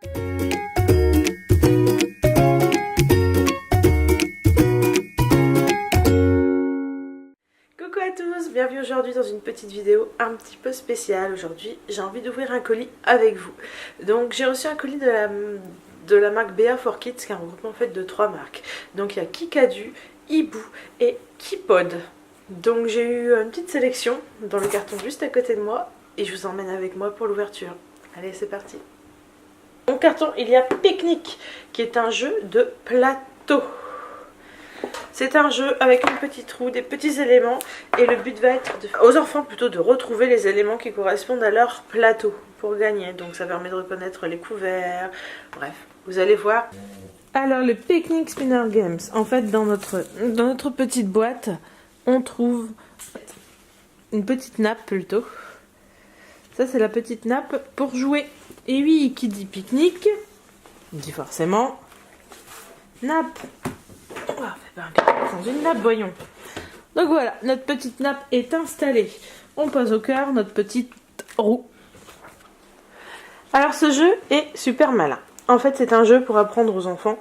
Coucou à tous, bienvenue aujourd'hui dans une petite vidéo un petit peu spéciale. Aujourd'hui j'ai envie d'ouvrir un colis avec vous. Donc j'ai reçu un colis de la marque BA4Kids, qui est un regroupement en fait de 3 marques. Donc il y a Kikadu, Hibou et Kipod. Donc j'ai eu une petite sélection dans le carton juste à côté de moi et je vous emmène avec moi pour l'ouverture. Allez, c'est parti. Dans le carton il y a Picnic, qui est un jeu de plateau. C'est un jeu avec une petite roue, des petits éléments, et le but va être aux enfants plutôt de retrouver les éléments qui correspondent à leur plateau pour gagner. Donc ça permet de reconnaître les couverts, bref, vous allez voir. Alors le Picnic Spinner Games, en fait dans notre petite boîte, on trouve une petite nappe plutôt. Ça c'est la petite nappe pour jouer. Et oui, qui dit pique-nique, dit forcément nappe. Dans une nappe, voyons. Donc voilà, notre petite nappe est installée. On pose au cœur notre petite roue. Alors ce jeu est super malin. En fait, c'est un jeu pour apprendre aux enfants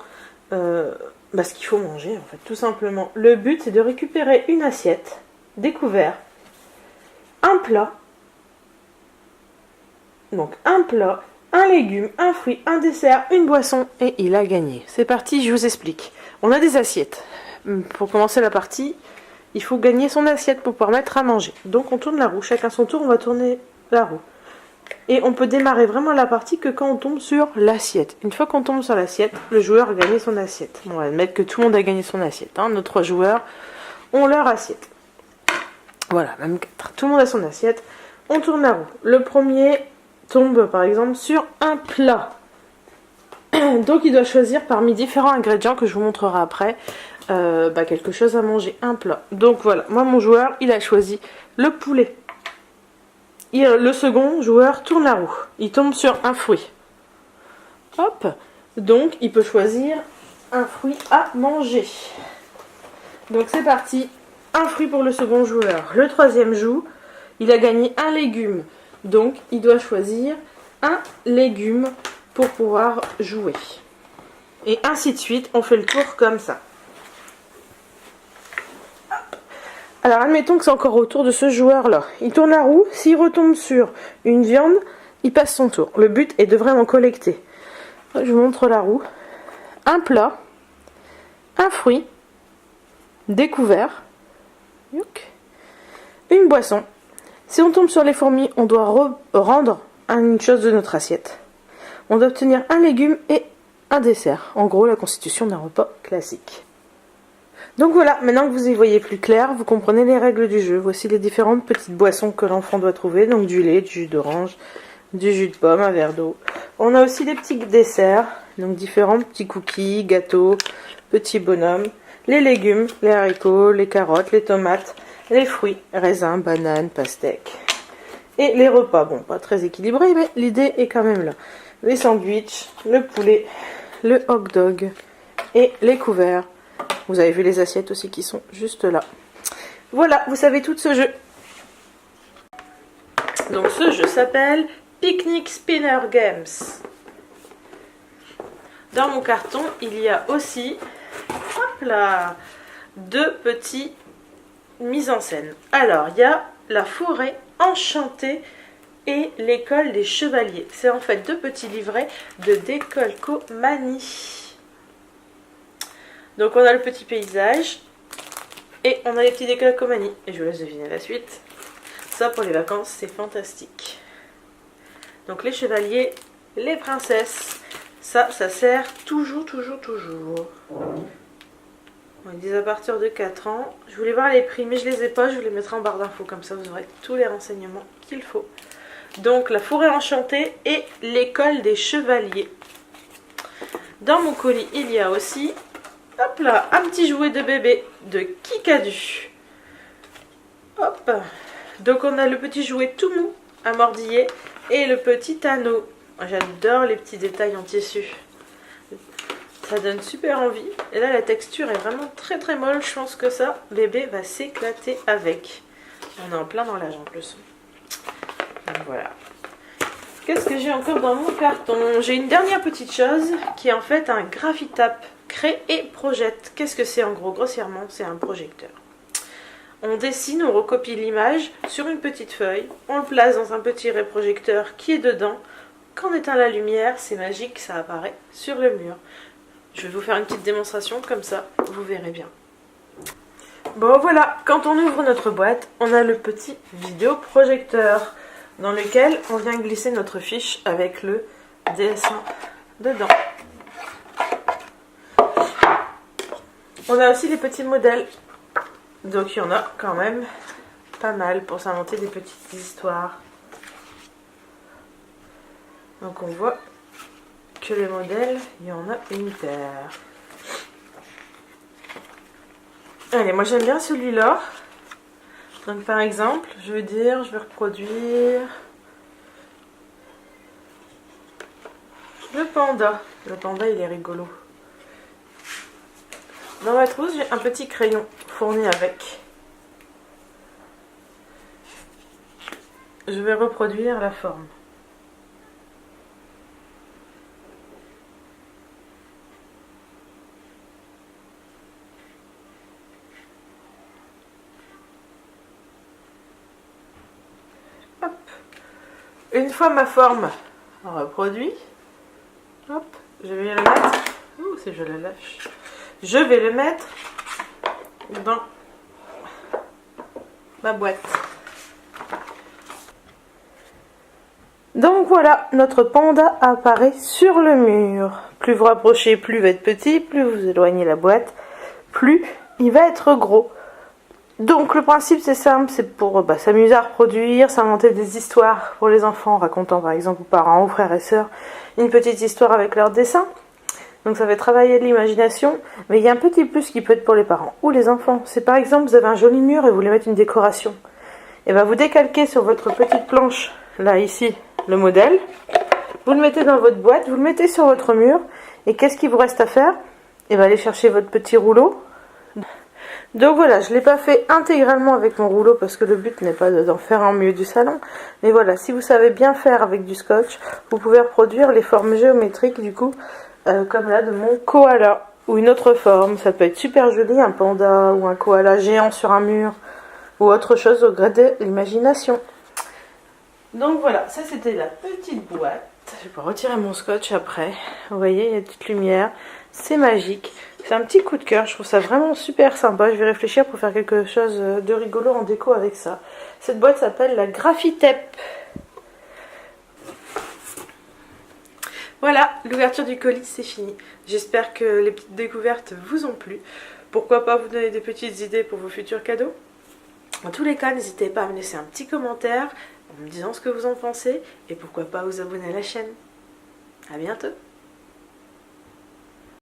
ce qu'il faut manger, en fait, tout simplement. Le but, c'est de récupérer une assiette, des couverts, un plat. Donc un plat, un légume, un fruit, un dessert, une boisson, et il a gagné. C'est parti, je vous explique. On a des assiettes. Pour commencer la partie, il faut gagner son assiette pour pouvoir mettre à manger. Donc on tourne la roue, chacun son tour, on va tourner la roue. Et on peut démarrer vraiment la partie que quand on tombe sur l'assiette. Une fois qu'on tombe sur l'assiette, le joueur a gagné son assiette. On va admettre que tout le monde a gagné son assiette. Nos 3 joueurs ont leur assiette. Voilà, même 4. Tout le monde a son assiette. On tourne la roue. Le premier tombe par exemple sur un plat. Donc il doit choisir parmi différents ingrédients que je vous montrerai après quelque chose à manger, un plat. Donc voilà, moi mon joueur il a choisi le poulet. Le second joueur tourne la roue, il tombe sur un fruit. Hop, donc il peut choisir un fruit à manger. Donc c'est parti, un fruit pour le second joueur. Le troisième joue, il a gagné un légume. Donc il doit choisir un légume pour pouvoir jouer. Et ainsi de suite, on fait le tour comme ça. Alors admettons que c'est encore au tour de ce joueur-là. Il tourne la roue, s'il retombe sur une viande, il passe son tour. Le but est de vraiment collecter. Je vous montre la roue. Un plat, un fruit, des couverts, une boisson. Si on tombe sur les fourmis, on doit rendre une chose de notre assiette. On doit obtenir un légume et un dessert. En gros, la constitution d'un repas classique. Donc voilà, maintenant que vous y voyez plus clair, vous comprenez les règles du jeu. Voici les différentes petites boissons que l'enfant doit trouver. Donc du lait, du jus d'orange, du jus de pomme, un verre d'eau. On a aussi des petits desserts, donc différents petits cookies, gâteaux, petits bonhommes. Les légumes, les haricots, les carottes, les tomates, les fruits, raisins, bananes, pastèques. Et les repas, bon, pas très équilibrés, mais l'idée est quand même là. Les sandwichs, le poulet, le hot dog et les couverts. Vous avez vu les assiettes aussi qui sont juste là. Voilà, vous savez tout de ce jeu. Donc ce jeu s'appelle Picnic Spinner Games. Dans mon carton, il y a aussi, hop là, 2 petits mises en scène. Alors, il y a la forêt enchantée et l'école des chevaliers. C'est en fait 2 petits livrets de décolcomanie. Donc on a le petit paysage et on a les petits décolcomanies. Et je vous laisse deviner la suite. Ça pour les vacances c'est fantastique. Donc les chevaliers, les princesses, ça sert toujours. On dit à partir de 4 ans. Je voulais voir les prix mais je les ai pas, je vous les mettrai en barre d'infos. Comme ça vous aurez tous les renseignements qu'il faut. Donc la forêt enchantée et l'école des chevaliers. Dans mon colis il y a aussi... hop là, un petit jouet de bébé de Kikadu. Hop. Donc on a le petit jouet tout mou à mordiller et le petit anneau. J'adore les petits détails en tissu. Ça donne super envie. Et là la texture est vraiment très molle. Je pense que ça, bébé va s'éclater avec. On est en plein dans l'âge en plus. Donc voilà. Qu'est-ce que j'ai encore dans mon carton? J'ai une dernière petite chose qui est en fait un graphitape crée et projette. Qu'est-ce que c'est en gros? Grossièrement, c'est un projecteur. On dessine, on recopie l'image sur une petite feuille, on le place dans un petit réprojecteur qui est dedans. Quand on éteint la lumière, c'est magique, ça apparaît sur le mur. Je vais vous faire une petite démonstration, comme ça, vous verrez bien. Bon voilà, quand on ouvre notre boîte, on a le petit vidéoprojecteur dans lequel on vient glisser notre fiche avec le dessin dedans. On a aussi les petits modèles, donc il y en a quand même pas mal pour s'inventer des petites histoires. Donc on voit que les modèles, il y en a une paire. Allez, moi j'aime bien celui-là. Donc par exemple, je vais reproduire le panda. Le panda, il est rigolo. Dans ma trousse, j'ai un petit crayon fourni avec. Je vais reproduire la forme. Hop. Une fois ma forme reproduite, hop, je vais le mettre. Ouh, si je le lâche. Je vais le mettre dans ma boîte. Donc voilà, notre panda apparaît sur le mur. Plus vous rapprochez, plus il va être petit, plus vous éloignez la boîte, plus il va être gros. Donc le principe c'est simple, c'est pour s'amuser à reproduire, s'inventer des histoires pour les enfants, racontant par exemple aux parents, aux frères et sœurs, une petite histoire avec leur dessin. Donc ça fait travailler l'imagination, mais il y a un petit plus qui peut être pour les parents ou les enfants. C'est par exemple, vous avez un joli mur et vous voulez mettre une décoration. Et bien vous décalquez sur votre petite planche, là ici, le modèle. Vous le mettez dans votre boîte, vous le mettez sur votre mur. Et qu'est-ce qu'il vous reste à faire? Et bien aller chercher votre petit rouleau. Donc voilà, je ne l'ai pas fait intégralement avec mon rouleau parce que le but n'est pas d'en faire un au milieu du salon. Mais voilà, si vous savez bien faire avec du scotch, vous pouvez reproduire les formes géométriques du coup. Comme là de mon koala ou une autre forme, ça peut être super joli, un panda ou un koala géant sur un mur ou autre chose au gré de l'imagination. Donc voilà, ça c'était la petite boîte. Je vais retirer mon scotch après. Vous voyez, il y a une petite lumière, c'est magique. C'est un petit coup de cœur, je trouve ça vraiment super sympa. Je vais réfléchir pour faire quelque chose de rigolo en déco avec ça. Cette boîte s'appelle la Graphitape. Voilà, l'ouverture du colis, c'est fini. J'espère que les petites découvertes vous ont plu. Pourquoi pas vous donner des petites idées pour vos futurs cadeaux. En tous les cas, n'hésitez pas à me laisser un petit commentaire en me disant ce que vous en pensez. Et pourquoi pas vous abonner à la chaîne. À bientôt.